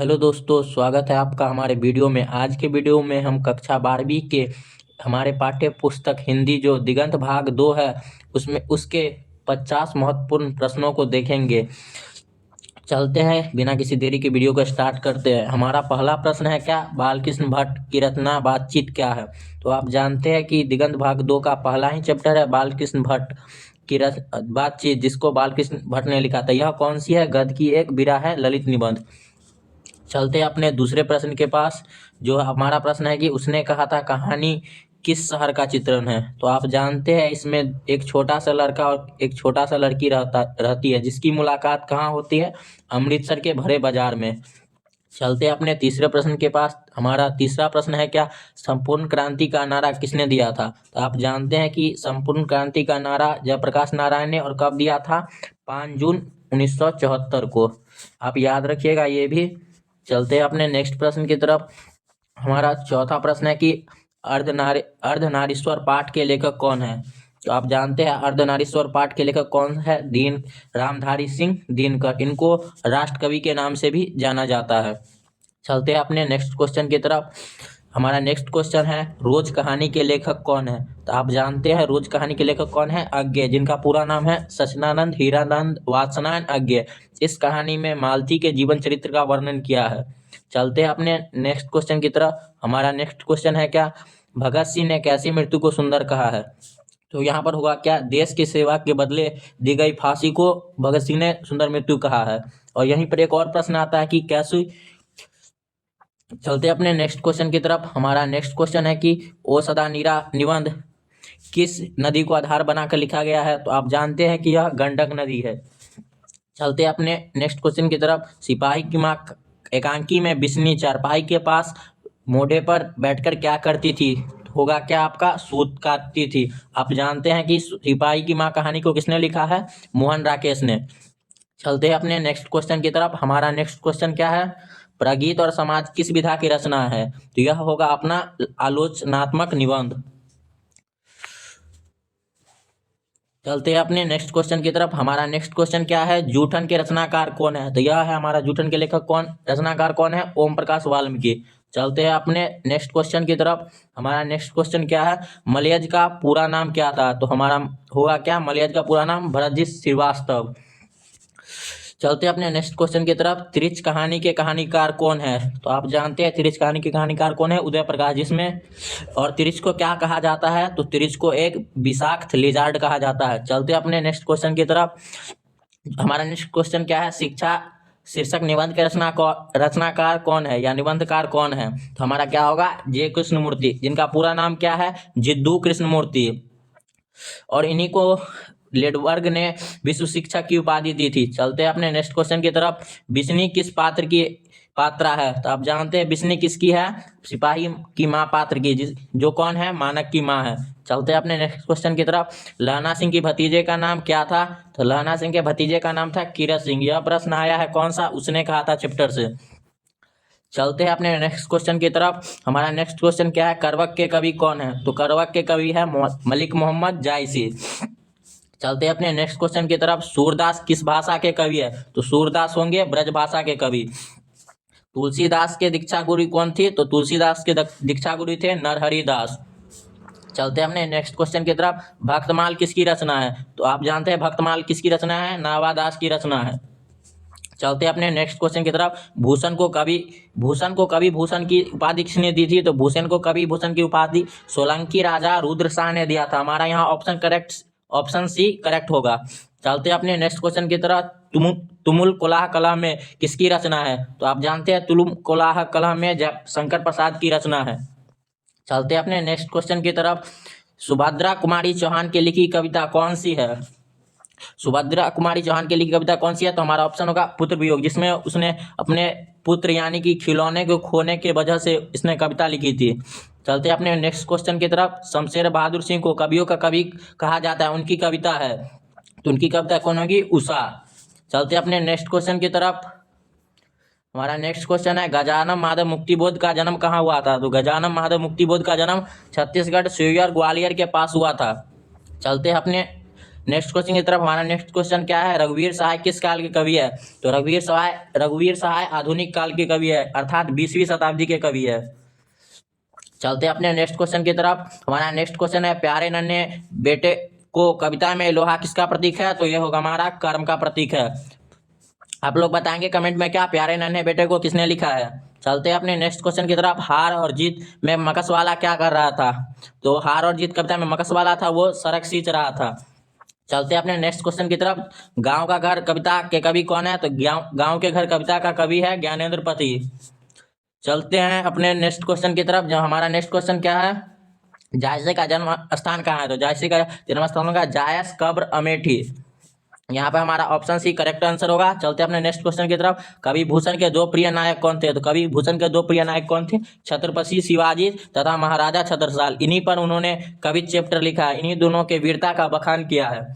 Hello दोस्तों, स्वागत है आपका हमारे वीडियो में। आज के वीडियो में हम कक्षा 12वीं के हमारे पाठ्य पुस्तक हिंदी जो दिगंत भाग 2 है उसमें उसके 50 महत्वपूर्ण प्रश्नों को देखेंगे। चलते हैं, बिना किसी देरी के वीडियो को स्टार्ट करते हैं। हमारा पहला प्रश्न है, क्या बालकृष्ण भट्ट की रचना बातचीत क्या है? तो आप जानते हैं कि दिगंत भाग 2 का पहला ही चैप्टर है बालकृष्ण भट्ट की बातचीत, जिसको बालकृष्ण भट्ट ने लिखा था। यह कौन सी है? गद्य की एक विधा है, ललित निबंध। चलते हैं अपने दूसरे प्रश्न के पास। जो हमारा प्रश्न है कि उसने कहा था कहानी किस शहर का चित्रण है? तो आप जानते हैं इसमें एक छोटा सा लड़का और एक छोटा सा लड़की रहती है, जिसकी मुलाकात कहाँ होती है? अमृतसर के भरे बाजार में। चलते हैं अपने तीसरे प्रश्न के पास। हमारा तीसरा प्रश्न है, क्या संपूर्ण क्रांति का नारा किसने दिया था? तो आप जानते हैं कि संपूर्ण क्रांति का नारा जयप्रकाश नारायण ने, और कब दिया था? 5 जून 1974 को। आप याद रखिएगा ये भी। चलते हैं अपने नेक्स्ट प्रश्न की तरफ। हमारा चौथा प्रश्न है कि अर्धनारीश्वर पाठ के लेखक कौन है? तो आप जानते हैं अर्धनारीश्वर पाठ के लेखक कौन है? दीन रामधारी सिंह दिनकर। इनको राष्ट्रकवि के नाम से भी जाना जाता है। चलते हैं अपने नेक्स्ट क्वेश्चन की तरफ। हमारा नेक्स्ट क्वेश्चन है, रोज कहानी के लेखक कौन है? तो आप जानते हैं रोज कहानी के लेखक कौन है? अज्ञे, जिनका पूरा नाम है सचनानंद हीरानंद वात्सनायन अज्ञे। इस कहानी में मालती के जीवन चरित्र का वर्णन किया है। चलते हैं अपने नेक्स्ट क्वेश्चन की तरफ। हमारा नेक्स्ट क्वेश्चन है, क्या भगत सिंह ने कैसी मृत्यु को सुंदर कहा है? तो यहाँ पर होगा क्या, देश की सेवा के बदले दी गई फांसी को भगत सिंह ने सुंदर मृत्यु कहा है। और यहीं पर एक और प्रश्न आता है कि कैसे। चलते अपने नेक्स्ट क्वेश्चन की तरफ। हमारा नेक्स्ट क्वेश्चन है कि ओ सदा नीरा निबंध किस नदी को आधार बनाकर लिखा गया है? तो आप जानते हैं कि यह गंडक नदी है। चलते अपने नेक्स्ट क्वेश्चन की तरफ। सिपाही की माँ एकांकी में बिस्नी चारपाई के पास मोढ़े पर बैठकर क्या करती थी? होगा क्या आपका, सूत काटती थी। आप जानते हैं कि सिपाही की माँ कहानी को किसने लिखा है? मोहन राकेश ने। चलते हैं अपने नेक्स्ट क्वेश्चन की तरफ। हमारा नेक्स्ट क्वेश्चन क्या है? प्रगीत और समाज किस विधा की रचना है? तो यह होगा अपना आलोचनात्मक निबंध। चलते हैं अपने नेक्स्ट क्वेश्चन की तरफ। हमारा नेक्स्ट क्वेश्चन क्या है? जूठन के रचनाकार कौन है? तो यह है हमारा जूठन के लेखक कौन, रचनाकार कौन है? ओम प्रकाश वाल्मीकि। चलते हैं अपने नेक्स्ट क्वेश्चन की तरफ। हमारा नेक्स्ट क्वेश्चन क्या है? मलयज का पूरा नाम क्या था? तो हमारा होगा क्या, मलयज का पूरा नाम भरतजी श्रीवास्तव। चलते हैं अपने नेक्स्ट क्वेश्चन की तरफ। त्रिच कहानी के कहानीकार कौन है? तो आप जानते हैं त्रिच कहानी के कहानीकार कौन है? उदय प्रकाश। जिसमें और त्रिच को क्या कहा जाता है? तो त्रिच को एक विषाक्त लिजार्ड कहा जाता है। चलते हैं अपने नेक्स्ट क्वेश्चन की तरफ। हमारा नेक्स्ट क्वेश्चन क्या है? शिक्षा शीर्षक निबंध के रचनाकार कौन है या निबंधकार कौन है? तो हमारा क्या होगा, जे कृष्णमूर्ति, जिनका पूरा नाम क्या है? जिद्दू कृष्णमूर्ति। और इन्हीं को लेडबर्ग ने विश्व शिक्षक की उपाधि दी थी। चलते हैं अपने नेक्स्ट क्वेश्चन की तरफ। बिस्नी किस पात्र की पात्रा है? तो आप जानते हैं बिस्नी किसकी है? सिपाही की माँ पात्र की, जो कौन है? मानक की माँ है। चलते हैं अपने नेक्स्ट क्वेश्चन की तरफ। लहना सिंह की भतीजे का नाम क्या था? तो लहना सिंह के भतीजे का नाम था कीरत सिंह। यह प्रश्न आया है कौन सा? उसने कहा था चैप्टर से। चलते हैं अपने नेक्स्ट क्वेश्चन की तरफ। हमारा नेक्स्ट क्वेश्चन क्या है? करवक के कवि कौन है? तो करवक के कवि है मलिक मोहम्मद जायसी। चलते हैं अपने नेक्स्ट क्वेश्चन की तरफ। सूरदास किस भाषा के कवि है? तो सूरदास होंगे ब्रज भाषा के कवि। तुलसीदास के दीक्षा गुरु कौन थी? तो तुलसीदास के दीक्षा गुरु थे नरहरि दास। चलते हैं अपने नेक्स्ट क्वेश्चन की तरफ। भक्तमाल किसकी रचना है? तो आप जानते हैं भक्तमाल किसकी रचना है? नावादास की रचना है। चलते हैं अपने नेक्स्ट क्वेश्चन की तरफ। भूषण को कवि भूषण की उपाधि किसने दी थी? तो भूषण को कवि भूषण की उपाधि सोलंकी राजा रुद्र शाह ने दिया था। हमारा यहाँ ऑप्शन सी करेक्ट होगा। चलते हैं अपने नेक्स्ट क्वेश्चन की तरफ। तुमुल कोलाह कलह में किसकी रचना है? तो आप जानते हैं तुलुम कोलाह कलह में शंकर प्रसाद की रचना है। चलते हैं अपने नेक्स्ट क्वेश्चन की तरफ। सुभद्रा कुमारी चौहान की लिखी कविता कौन सी है? सुभद्रा कुमारी चौहान की लिखी कविता कौन सी है? तो हमारा ऑप्शन होगा पुत्र वियोग, जिसमें उसने अपने पुत्र यानी कि खिलौने को खोने के वजह से इसने कविता लिखी थी। चलते हैं अपने नेक्स्ट क्वेश्चन की तरफ। शमशेर बहादुर सिंह को कवियों का कवि कहा जाता है, उनकी कविता है, तो उनकी कविता कौन होगी? उषा। चलते हैं अपने नेक्स्ट क्वेश्चन की तरफ। हमारा नेक्स्ट क्वेश्चन है, गजानन माधव मुक्तिबोध का जन्म कहाँ हुआ था? तो गजानन माधव मुक्तिबोध का जन्म छत्तीसगढ़ सुइयर ग्वालियर के पास हुआ था। चलते हैं अपने नेक्स्ट क्वेश्चन की तरफ हमारा नेक्स्ट क्वेश्चन क्या है, रघुवीर सहाय किस काल के कवि है? तो रघुवीर सहाय आधुनिक काल के कवि है, अर्थात 20वीं शताब्दी के कवि है। चलते हैं अपने नेक्स्ट क्वेश्चन की तरफ। हमारा नेक्स्ट क्वेश्चन है, प्यारे नन्हे बेटे को कविता में लोहा किसका प्रतीक है? तो ये होगा हमारा कर्म का प्रतीक है। आप लोग बताएंगे कमेंट में क्या प्यारे नन्हे बेटे को किसने लिखा है। चलते हैं अपने नेक्स्ट क्वेश्चन की तरफ। हार और जीत में मकसवाला क्या कर रहा था? तो हार और जीत कविता में मकसवाला था वो सड़क सींच रहा था। चलते हैं अपने नेक्स्ट क्वेश्चन की तरफ। गांव का घर कविता के कवि कौन है? तो गांव के घर कविता का कवि है ज्ञानेंद्र पति। चलते हैं अपने नेक्स्ट क्वेश्चन की तरफ। जो हमारा नेक्स्ट क्वेश्चन क्या है, जायसे का जन्म स्थान कहाँ है? तो जायसे का जन्म स्थान होगा जायस कब्र अमेठी। यहाँ पे हमारा ऑप्शन सी करेक्ट आंसर होगा। चलते हैं अपने नेक्स्ट क्वेश्चन की तरफ। कवि भूषण के दो प्रिय नायक कौन थे? तो कवि भूषण के दो प्रिय नायक कौन थे? छत्रपति शिवाजी तथा महाराजा छत्रसाल। इन्हीं पर उन्होंने कवि चैप्टर लिखा है, इन्हीं दोनों के वीरता का बखान किया है।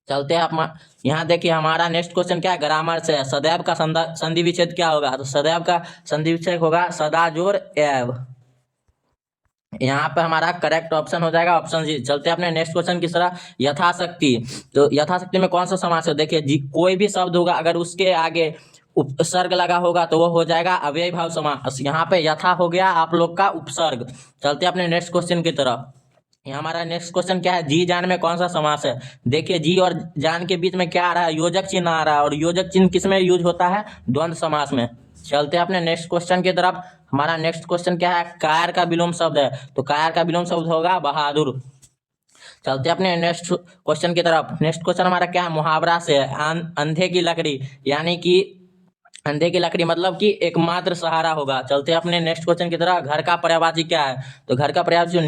चलते हैं आप यहाँ देखिए हमारा नेक्स्ट क्वेश्चन क्या है, ग्रामर से। सदैव का संधि विच्छेद क्या होगा? तो सदैव का संधि विच्छेद होगा सदा जोर एव। यहाँ पे हमारा करेक्ट ऑप्शन हो जाएगा ऑप्शन सी। चलते हैं अपने नेक्स्ट क्वेश्चन की तरह। यथाशक्ति, तो यथाशक्ति में कौन सा समास है? देखिए जी कोई भी शब्द होगा अगर उसके आगे उपसर्ग लगा होगा तो वो हो जाएगा अव्ययी भाव समास। यहाँ पे यथा हो गया आप लोग का उपसर्ग। चलते हैं अपने नेक्स्ट क्वेश्चन की तरफ। यहाँ हमारा नेक्स्ट क्वेश्चन क्या है, जी जान में कौन सा समास है? देखिए जी और जान के बीच में क्या आ रहा है, योजक चिन्ह आ रहा है, और योजक चिन्ह किस में यूज होता है? द्वंद्व समास में। चलते हैं अपने नेक्स्ट क्वेश्चन की तरफ। हमारा नेक्स्ट क्वेश्चन क्या है, कायर का विलोम शब्द है। तो कायर का विलोम शब्द होगा बहादुर। चलते हैं अपने नेक्स्ट क्वेश्चन की तरफ। नेक्स्ट क्वेश्चन हमारा क्या है, मुहावरा से है। अंधे की लकड़ी, यानी कि अंधे की लकड़ी मतलब कि एकमात्र सहारा होगा। चलते हैं अपने नेक्स्ट क्वेश्चन की तरह। घर का पर्यायवाची क्या है? तो घर का पर्यायवाची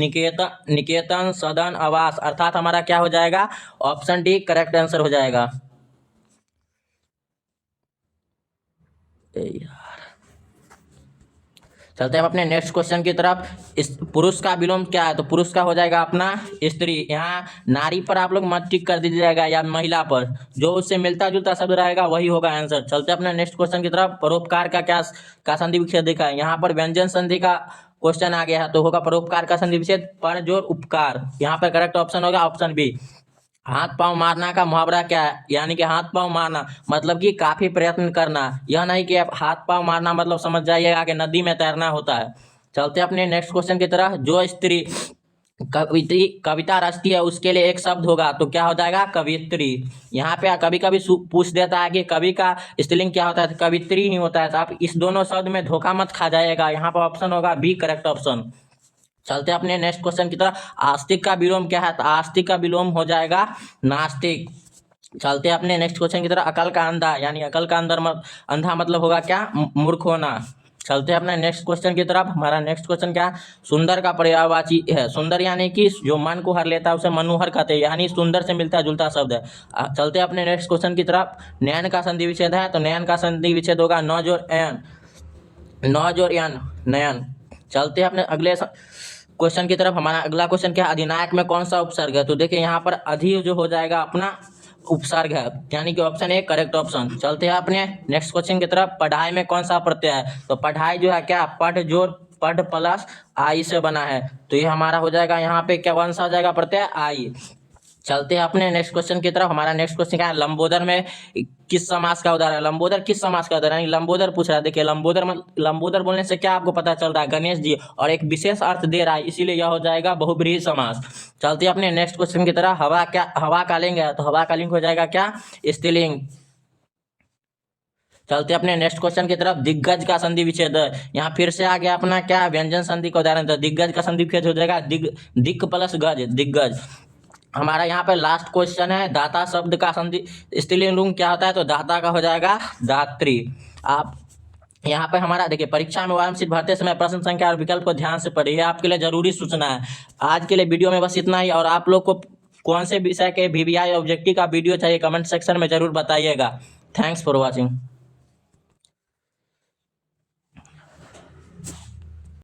निकेतन सदन आवास, अर्थात हमारा क्या हो जाएगा? ऑप्शन डी करेक्ट आंसर हो जाएगा। चलते हैं अपने नेक्स्ट क्वेश्चन की तरफ। इस पुरुष का विलोम क्या है? तो पुरुष का हो जाएगा अपना स्त्री। यहाँ नारी पर आप लोग मत टिक कर दीजिएगा या महिला पर, जो उससे मिलता जुलता शब्द रहेगा वही होगा आंसर। चलते हैं अपने नेक्स्ट क्वेश्चन की तरफ। परोपकार का संधि विच्छेद देखा है। यहाँ पर व्यंजन संधि का क्वेश्चन आ गया है तो होगा परोपकार का संधि विच्छेद पर जोर उपकार। यहाँ पर करेक्ट ऑप्शन होगा ऑप्शन बी। हाथ पांव मारना का मुहावरा क्या है? यानी कि हाथ पांव मारना मतलब कि काफी प्रयत्न करना, यह नहीं कि आप हाथ पांव मारना मतलब समझ जाइएगा कि नदी में तैरना होता है। चलते अपने नेक्स्ट क्वेश्चन की तरह। जो स्त्री कविता रचती है उसके लिए एक शब्द होगा तो क्या हो जाएगा? कवित्री। यहाँ पे कभी कभी पूछ देता है कि कवि का स्त्रीलिंग क्या होता है? तो कवित्री ही होता है। तो आप इस दोनों शब्द में धोखा मत खा जाएगा। यहाँ पर ऑप्शन होगा बी करेक्ट ऑप्शन। चलते हैं अपने नेक्स्ट क्वेश्चन की तरफ। आस्तिक का विलोम क्या है? तो आस्तिक का विलोम हो जाएगा नास्तिक। चलते हैं अपने नेक्स्ट क्वेश्चन की तरफ। अकल का अंधा, यानी अकल का अंधा मतलब होगा क्या? मूर्ख होना। चलते हैं अपने नेक्स्ट क्वेश्चन की तरफ। हमारा नेक्स्ट क्वेश्चन क्या है, सुंदर का पर्यायवाची है। सुंदर यानी कि जो मन को हर लेता है उसे मनोहर कहते हैं, यानी सुंदर से मिलता जुलता शब्द है। चलते हैं अपने नेक्स्ट क्वेश्चन की तरफ। नयन का संधि विच्छेद है, तो नयन का संधि विच्छेद होगा नौ जोर यन नयन। चलते हैं अपने अगले क्वेश्चन की तरफ। हमारा अगला क्वेश्चन क्या है, अधिनायक में कौन सा उपसर्ग है? तो देखिए यहाँ पर अधि जो हो जाएगा अपना उपसर्ग है, यानी कि ऑप्शन ए करेक्ट ऑप्शन। चलते हैं अपने नेक्स्ट क्वेश्चन की तरफ। पढ़ाई में कौन सा प्रत्यय है? तो पढ़ाई जो है क्या? पढ़ जोर पढ़ प्लस आई से बना है, तो ये हमारा हो जाएगा यहाँ पे क्या कौन सा हो जाएगा प्रत्यय? आई। चलते हैं अपने नेक्स्ट क्वेश्चन की तरफ। हमारा नेक्स्ट क्वेश्चन क्या है, लंबोदर में किस समास का उदाहरण है? लंबोदर किस समास का उदाहरण है? लंबोदर पूछ रहा है। देखिए लंबोदर बोलने से क्या आपको पता चल रहा है? गणेश जी, और एक विशेष अर्थ दे रहा है, इसीलिए यह हो जाएगा बहुब्रीहि समास। चलते हैं अपने नेक्स्ट क्वेश्चन की तरफ। हवा का लिंग है, तो हवा का लिंग हो जाएगा क्या? स्त्रीलिंग। चलते अपने नेक्स्ट क्वेश्चन की तरफ। दिग्गज का संधि विच्छेद, यहाँ फिर से आ गया अपना क्या? व्यंजन संधि का उदाहरण। तो दिग्गज का संधि विच्छेद हो जाएगा दिक प्लस गज, दिग्गज। हमारा यहाँ पे लास्ट क्वेश्चन है, दाता शब्द का संधि स्त्रीलिंग रूप क्या होता है? तो दाता का हो जाएगा दात्री। आप यहाँ पे हमारा देखिए परीक्षा में वार्मशीट भरते समय प्रश्न संख्या और विकल्प को ध्यान से पढ़िए, आपके लिए जरूरी सूचना है। आज के लिए वीडियो में बस इतना ही, और आप लोग को कौन से विषय के VVI ऑब्जेक्टिव का वीडियो चाहिए कमेंट सेक्शन में जरूर बताइएगा। Thanks for watching.